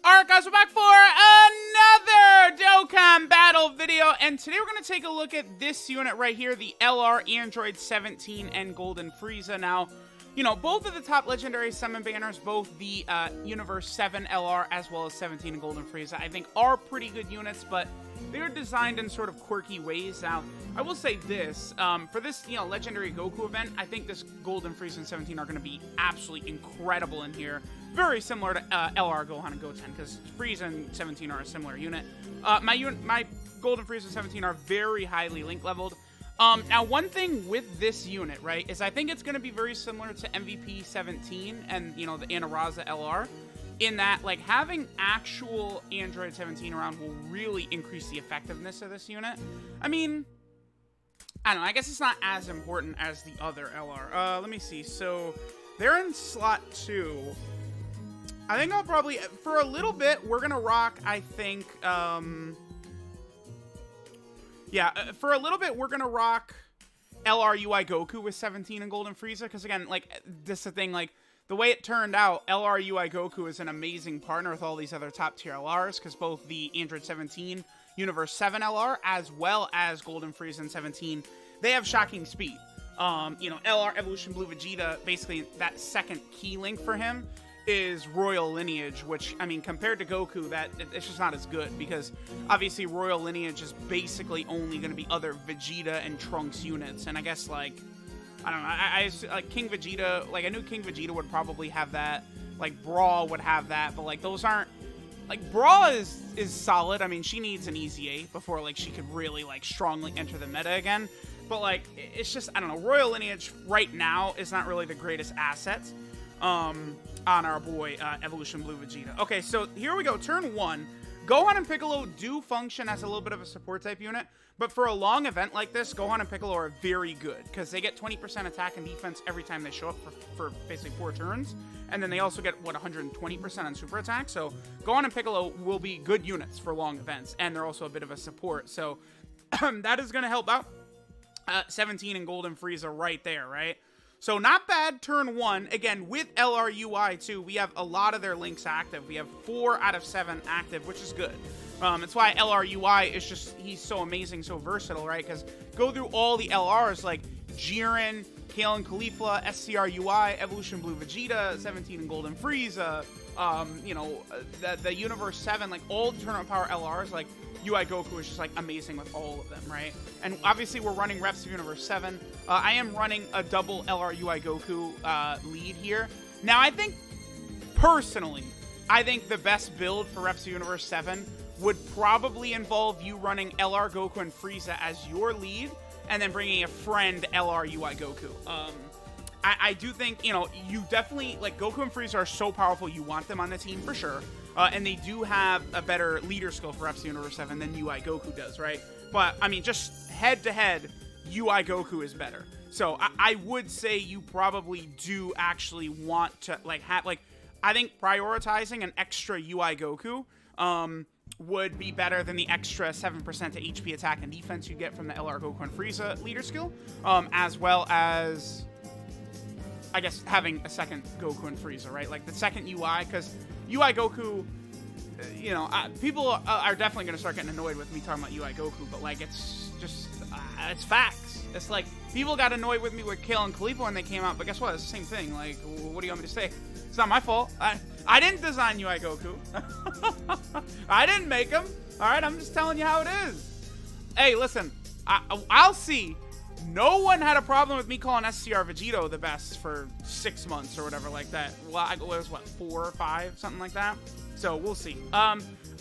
Alright guys, we're back for another Dokkan battle video, and today we're going to take a look at this unit right here, the LR Android 17 and Golden Frieza. Now, you know, both of the top legendary summon banners, both the Universe 7 LR as well as 17 and Golden Frieza, I think are pretty good units, but they're designed in sort of quirky ways. Now, I will say this, for this, you know, Legendary Goku event, I think this Golden Frieza and 17 are going to be absolutely incredible in here. Very similar to LR Gohan and Goten, because Frieza and 17 are a similar unit. My Golden Frieza and 17 are very highly link leveled. Now, one thing with this unit, right, is I think it's going to be very similar to MVP 17 and, you know, the Anaraza LR, in that, like, having actual Android 17 around will really increase the effectiveness of this unit. I mean, I don't know, I guess it's not as important as the other LR. Let me see. So, they're in slot 2. I think I'll probably, for a little bit, we're going to rock, I think, yeah, for a little bit, we're going to rock LR UI Goku with 17 and Golden Frieza, because, again, like, this is the thing, like, the way it turned out, LR UI Goku is an amazing partner with all these other top-tier LRs, because both the Android 17 Universe 7 LR, as well as Golden Frieza and 17, they have shocking speed. You know, LR Evolution Blue Vegeta, basically, that second key link for him is Royal Lineage, which, I mean, compared to Goku, it's just not as good, because obviously Royal Lineage is basically only going to be other Vegeta and Trunks units, and I guess, like, I don't know, I like, King Vegeta, like, I knew King Vegeta would probably have that, like, Brawl would have that, but, like, those aren't, like, Brawl is solid. I mean, she needs an Easy 8 before, like, she could really, like, strongly enter the meta again, but, like, it's just, I don't know, Royal Lineage right now is not really the greatest asset, on our boy, Evolution Blue Vegeta. Okay, so here we go, turn 1. Gohan and Piccolo do function as a little bit of a support type unit, but for a long event like this, Gohan and Piccolo are very good, because they get 20% attack and defense every time they show up for basically 4 turns, and then they also get, what, 120% on super attack, so Gohan and Piccolo will be good units for long events, and they're also a bit of a support, so that is going to help out 17 and Golden Frieza right there, right? So not bad, turn 1. Again, with LR UI too, we have a lot of their links active. We have 4 out of 7 active, which is good. It's why LR UI is just, he's so amazing, so versatile, right? Because go through all the LRs like Jiren, Kale and Caulifla, SCR UI, Evolution Blue Vegeta, 17 and Golden Frieza, you know, the Universe 7, like all the Tournament Power LRs, like UI Goku is just, like, amazing with all of them, right? And obviously we're running Reps of Universe 7. I am running a double LR UI Goku lead here. Now, I think, personally, I think the best build for Reps of Universe 7 would probably involve you running LR Goku and Frieza as your lead, and then bringing a friend LR UI Goku. I do think, you know, you definitely, like, Goku and Frieza are so powerful, you want them on the team for sure. And they do have a better leader skill for FC Universe 7 than UI Goku does, right? But, I mean, just head-to-head, UI Goku is better. So, I would say you probably do actually want to, like, I think prioritizing an extra UI Goku would be better than the extra 7% to HP attack and defense you get from the LR Goku and Frieza leader skill, as well as, I guess, having a second Goku and Frieza, right? Like, the second UI, because UI Goku, you know, people are definitely going to start getting annoyed with me talking about UI Goku, but, like, it's just, it's facts. It's like, people got annoyed with me with Kale and Caulifla when they came out, but guess what? It's the same thing. Like, what do you want me to say? It's not my fault. I didn't design UI Goku. I didn't make him. All right, I'm just telling you how it is. Hey, listen, I'll see. No one had a problem with me calling SCR Vegito the best for 6 months or whatever like that. Well, it was, what, 4 or 5, something like that? So, we'll see.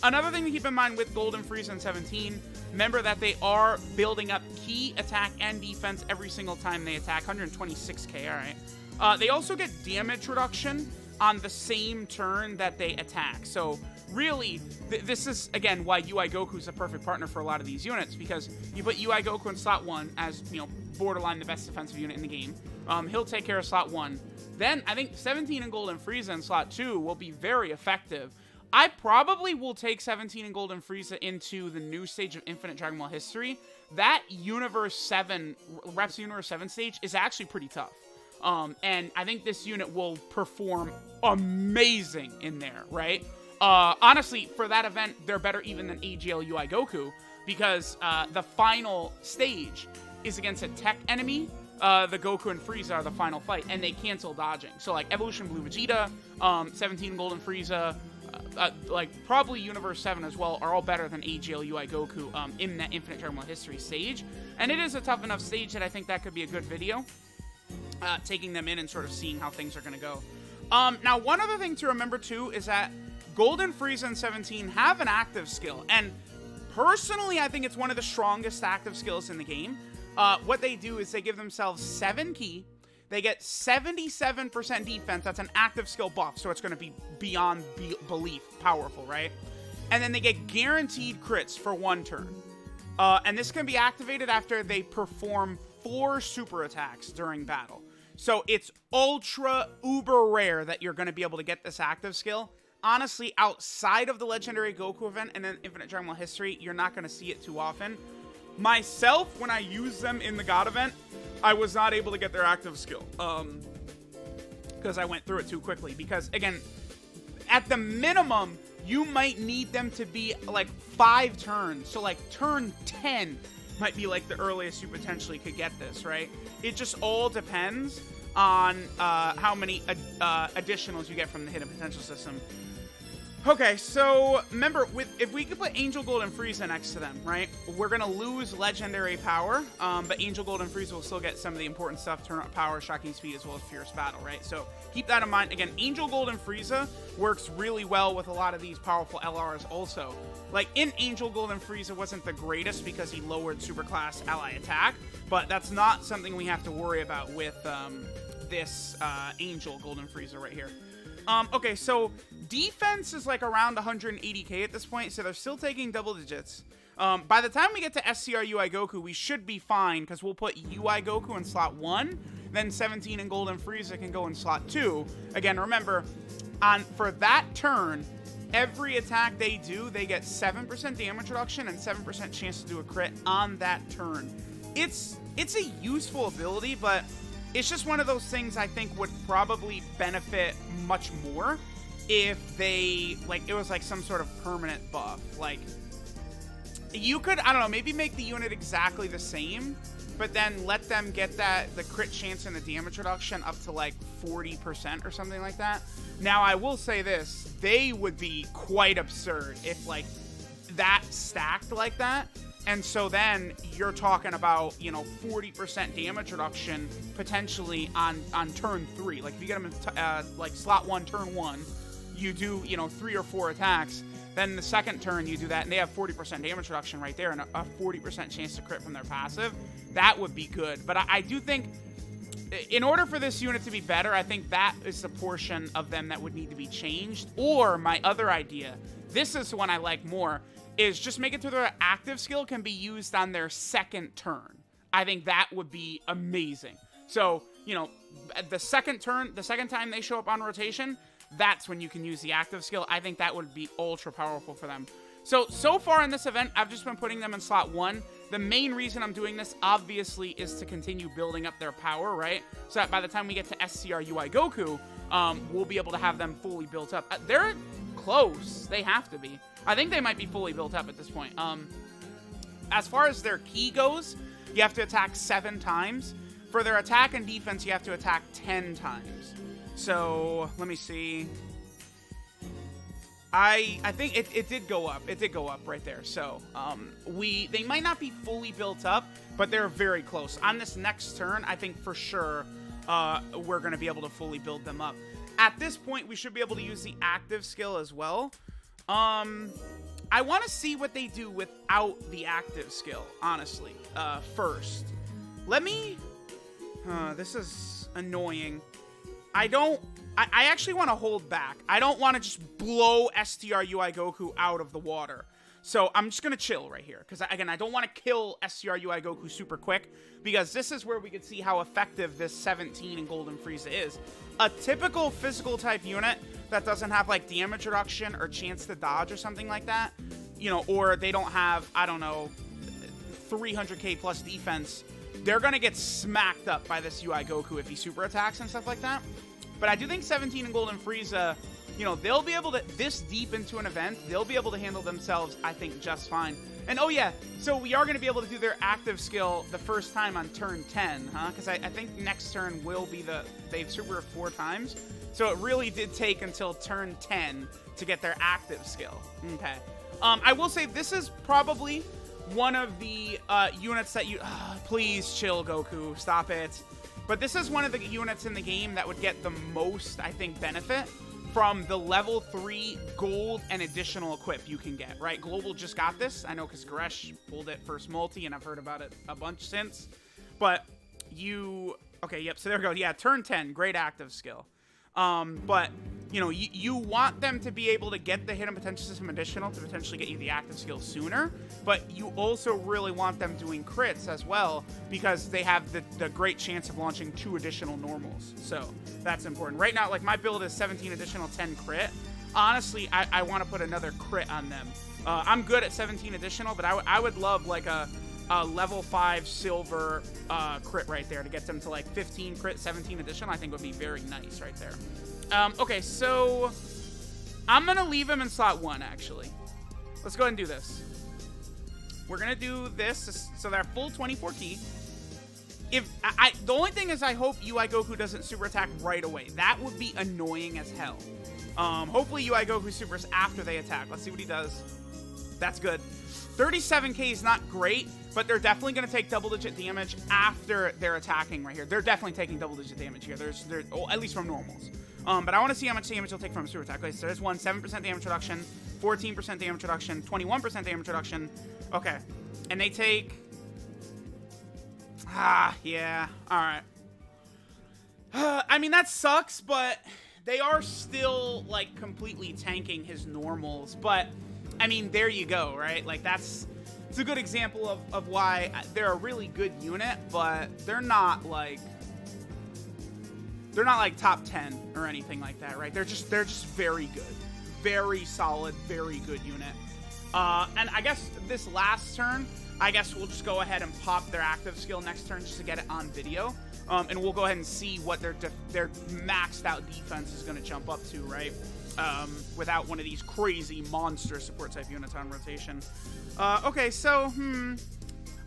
Another thing to keep in mind with Golden Frieza and 17, remember that they are building up key attack and defense every single time they attack. 126k, alright. They also get damage reduction on the same turn that they attack. So, really, this is, again, why UI Goku is a perfect partner for a lot of these units, because you put UI Goku in slot 1 as, you know, borderline the best defensive unit in the game. He'll take care of slot 1. Then, I think 17 and Golden Frieza in slot 2 will be very effective. I probably will take 17 and Golden Frieza into the new stage of Infinite Dragon Ball history. That Universe 7, Reps Universe 7 stage is actually pretty tough. And I think this unit will perform amazing in there, right? Honestly, for that event, they're better even than AGL UI Goku, because the final stage is against a tech enemy. The Goku and Frieza are the final fight, and they cancel dodging. So, like, Evolution Blue Vegeta, 17 Golden Frieza, like, probably Universe 7 as well, are all better than AGL UI Goku in that Infinite Dragon Ball History stage. And it is a tough enough stage that I think that could be a good video, taking them in and sort of seeing how things are going to go. Now, one other thing to remember, too, is that Golden Frieza and 17 have an active skill, and personally, I think it's one of the strongest active skills in the game. What they do is they give themselves 7 ki, they get 77% defense, that's an active skill buff, so it's going to be beyond belief powerful, right? And then they get guaranteed crits for 1 turn. And this can be activated after they perform 4 super attacks during battle. So it's ultra uber rare that you're going to be able to get this active skill. Honestly, outside of the Legendary Goku event and then Infinite Dragon Ball History, you're not going to see it too often. Myself, when I use them in the God event, I was not able to get their active skill. Because I went through it too quickly. Because, again, at the minimum, you might need them to be, like, 5 turns. So, like, turn 10 might be, like, the earliest you potentially could get this, right? It just all depends on how many additionals you get from the hidden potential system. Okay, so remember, if we could put Angel Gold and Frieza next to them, right, we're going to lose legendary power, but Angel Gold and Frieza will still get some of the important stuff, turn up power, shocking speed, as well as fierce battle, right? So keep that in mind. Again, Angel Gold and Frieza works really well with a lot of these powerful LRs also. Like, in Angel Gold and Frieza wasn't the greatest because he lowered superclass ally attack, but that's not something we have to worry about with this Angel Gold and Frieza right here. Okay, so defense is like around 180k at this point, so they're still taking double digits. By the time we get to SCR UI Goku, we should be fine, because we'll put UI Goku in slot 1, then 17 and Golden Frieza can go in slot 2. Again, remember, for that turn, every attack they do, they get 7% damage reduction and 7% chance to do a crit on that turn. It's a useful ability, but it's just one of those things I think would probably benefit much more if they, like, it was like some sort of permanent buff. Like, you could, I don't know, maybe make the unit exactly the same, but then let them get the crit chance and the damage reduction up to like 40% or something like that. Now, I will say this, they would be quite absurd if, like, that stacked like that. And so then you're talking about, you know, 40% damage reduction potentially on turn 3. Like, if you get them in like slot 1, turn 1, you do, you know, 3 or 4 attacks. Then the second turn you do that, and they have 40% damage reduction right there and a 40% chance to crit from their passive. That would be good. But I do think, in order for this unit to be better, I think that is the portion of them that would need to be changed. Or my other idea, this is the one I like more, is just make it to their active skill can be used on their second turn. I think that would be amazing. So, you know, the second time they show up on rotation, that's when you can use the active skill. I think that would be ultra powerful for them. So far in this event, I've just been putting them in slot 1. The main reason I'm doing this, obviously, is to continue building up their power, right? So that by the time we get to SCR UI Goku, we'll be able to have them fully built up. They're close. They have to be. I think they might be fully built up at this point. As far as their ki goes, you have to attack 7 times. For their attack and defense, you have to attack 10 times. So, let me see. I think it did go up. It did go up right there. So, they might not be fully built up, but they're very close. On this next turn, I think for sure we're going to be able to fully build them up. At this point, we should be able to use the active skill as well. I want to see what they do without the active skill, honestly, first. Let me... this is annoying. I actually want to hold back. I don't want to just blow STR UI Goku out of the water. So I'm just going to chill right here. Because, again, I don't want to kill STR UI Goku super quick. Because this is where we can see how effective this 17 and Golden Frieza is. A typical physical type unit that doesn't have, like, damage reduction or chance to dodge or something like that, you know, or they don't have, I don't know, 300k plus defense, they're going to get smacked up by this UI Goku if he super attacks and stuff like that. But I do think 17 and Golden Frieza you know, they'll be able to, this deep into an event, they'll be able to handle themselves, I think, just fine. And oh yeah, so we are going to be able to do their active skill the first time on turn 10, huh? Because I think next turn will be they've super 4 times. So it really did take until turn 10 to get their active skill. Okay. I will say this is probably one of the units that you... please chill, Goku. Stop it. But this is one of the units in the game that would get the most, I think, benefit from the level 3 gold and additional equip you can get, right? Global just got this. I know because Goresh pulled it first multi, and I've heard about it a bunch since. But you... Okay, yep, so there we go. Yeah, turn 10, great active skill. But, you know, you want them to be able to get the hidden potential system additional to potentially get you the active skill sooner, but you also really want them doing crits as well because they have the great chance of launching 2 additional normals. So that's important. Right now, like, my build is 17 additional 10 crit. Honestly, I want to put another crit on them. I'm good at 17 additional, but I would love, like, a level 5 silver crit right there to get them to like 15 crit, 17 additional. I think would be very nice right there. Okay, so I'm gonna leave him in slot 1 actually. Let's go ahead and do this. We're gonna do this so they're full 24 key. If the only thing is I hope UI Goku doesn't super attack right away. That would be annoying as hell. Hopefully UI Goku supers after they attack. Let's see what he does. That's good. 37k is not great, but they're definitely going to take double-digit damage after they're attacking right here. They're definitely taking double-digit damage here. At least from normals. But I want to see how much damage they'll take from a super attack. Okay, so there's one 7% damage reduction, 14% damage reduction, 21% damage reduction. Okay, and they take... yeah, all right. I mean, that sucks, but they are still, like, completely tanking his normals, but... I mean, there you go, right? Like, it's a good example of why they're a really good unit, but they're not like top 10 or anything like that, right? They're just very good. Very solid, very good unit. And I guess this last turn, I guess we'll just go ahead and pop their active skill next turn just to get it on video. And we'll go ahead and see what their maxed out defense is going to jump up to, right? Without one of these crazy monster support type units on rotation. Okay, so,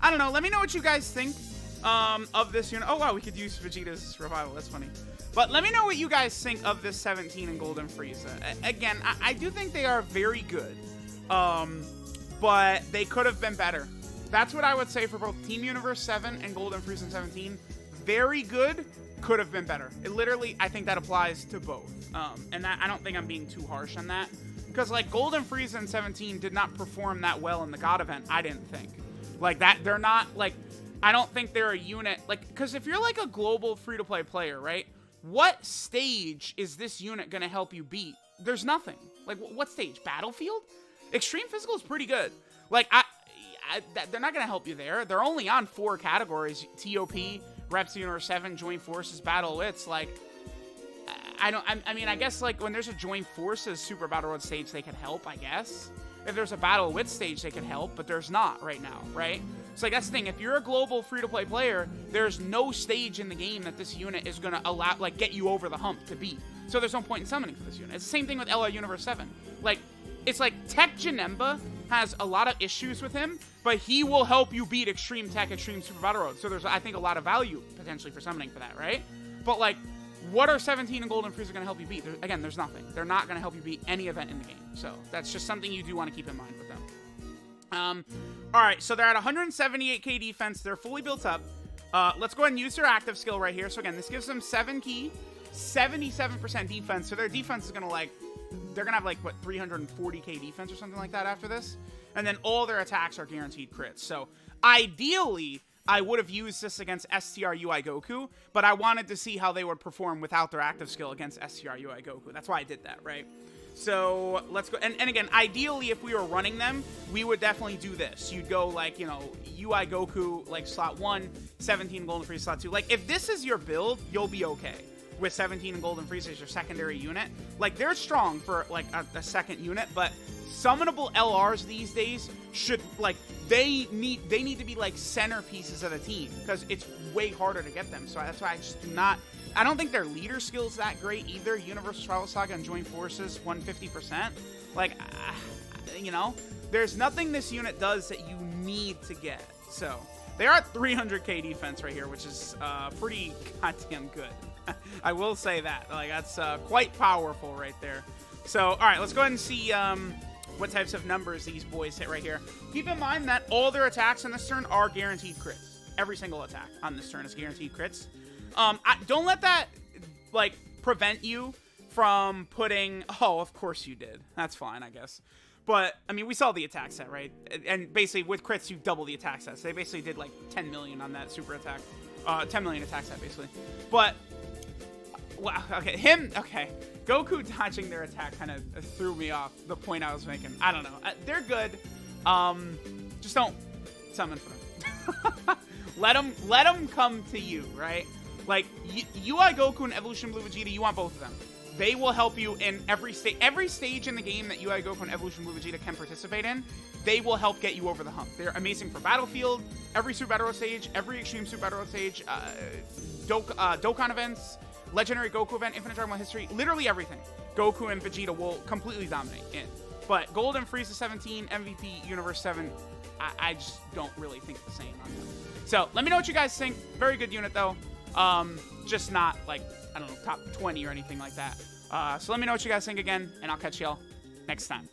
I don't know. Let me know what you guys think of this unit. Oh, wow, we could use Vegeta's Revival. That's funny. But let me know what you guys think of this 17 and Golden Frieza. Again, I do think they are very good. But they could have been better. That's what I would say for both Team Universe 7 and Golden Frieza 17. Very good. Could have been better. It literally, I think that applies to both. And I don't think I'm being too harsh on that. Because, like, Golden Frieza and 17 did not perform that well in the God event, I didn't think. Like, they're not, like, I don't think they're a unit. Like, because if you're, like, a global free-to-play player, right? What stage is this unit going to help you beat? There's nothing. Like, what stage? Battlefield? Extreme Physical is pretty good. Like, they're not going to help you there. They're only on 4 categories. TOP, Reps Universe 7, Joint Forces, Battle Wits. Like, I mean, I guess, like, when there's a Joint Forces Super Battle Road stage, they could help, I guess. If there's a Battle Wits stage, they could help, but there's not right now, right? So, like, that's the thing. If you're a global free-to-play player, there's no stage in the game that this unit is going to allow, like, get you over the hump to beat. So there's no point in summoning for this unit. It's the same thing with LR Universe 7. Like, it's like Tech Janemba has a lot of issues with him, but he will help you beat Extreme Tech, Extreme Super Battle Road. So there's, I think, a lot of value potentially for summoning for that, right? But, like, what are 17 and Golden Frieza going to help you beat? Again, there's nothing. They're not going to help you beat any event in the game. So that's just something you do want to keep in mind with them. All right, so they're at 178k defense. They're fully built up. Let's go ahead and use their active skill right here. So again, this gives them 7 key, 77% defense. So their defense is going to, like, they're going to have, like, what, 340k defense or something like that after this. And then all their attacks are guaranteed crits. So ideally, I would have used this against STR UI Goku, but I wanted to see how they would perform without their active skill against STR UI Goku. That's why I did that, right? So let's go. And again, ideally, if we were running them, we would definitely do this. You'd go, like, you know, UI Goku, like, slot 1, 17 Golden Frieza slot 2. Like, if this is your build, you'll be okay with 17 and Golden Frieza as your secondary unit. Like, they're strong for, like, a second unit, but summonable LRs these days should, like, they need to be, like, centerpieces of the team, because it's way harder to get them. So that's why I just do not I don't think their leader skill's that great either. Universal Travel Saga and Join Forces, 150%. Like, you know, there's nothing this unit does that you need to get. So, they are at 300k defense right here, which is pretty goddamn good. I will say that. Like, that's quite powerful right there. So, all right, let's go ahead and see what types of numbers these boys hit right here. Keep in mind that all their attacks on this turn are guaranteed crits. Every single attack on this turn is guaranteed crits. Don't let that, like, prevent you from putting... Oh, of course you did. That's fine, I guess. But, I mean, we saw the attack set, right? And basically, with crits, you double the attack set. So they basically did, like, 10 million on that super attack. 10 million attack set, basically. But... Wow, okay, okay. Goku dodging their attack kind of threw me off the point I was making. I don't know. They're good. Just don't summon for them. let them come to you, right? Like, UI Goku and Evolution Blue Vegeta, you want both of them. They will help you in every stage in the game that UI Goku and Evolution Blue Vegeta can participate in. They will help get you over the hump. They're amazing for Battlefield, every Super Battle Road stage, every Extreme Super Battle Road stage, Dokkan events, Legendary Goku event, Infinite Dragon Ball History, literally everything. Goku and Vegeta will completely dominate in. But Golden Frieza 17, MVP, Universe 7, I just don't really think the same on them. So, let me know what you guys think. Very good unit, though. Just not, like, I don't know, top 20 or anything like that. So let me know what you guys think again, and I'll catch y'all next time.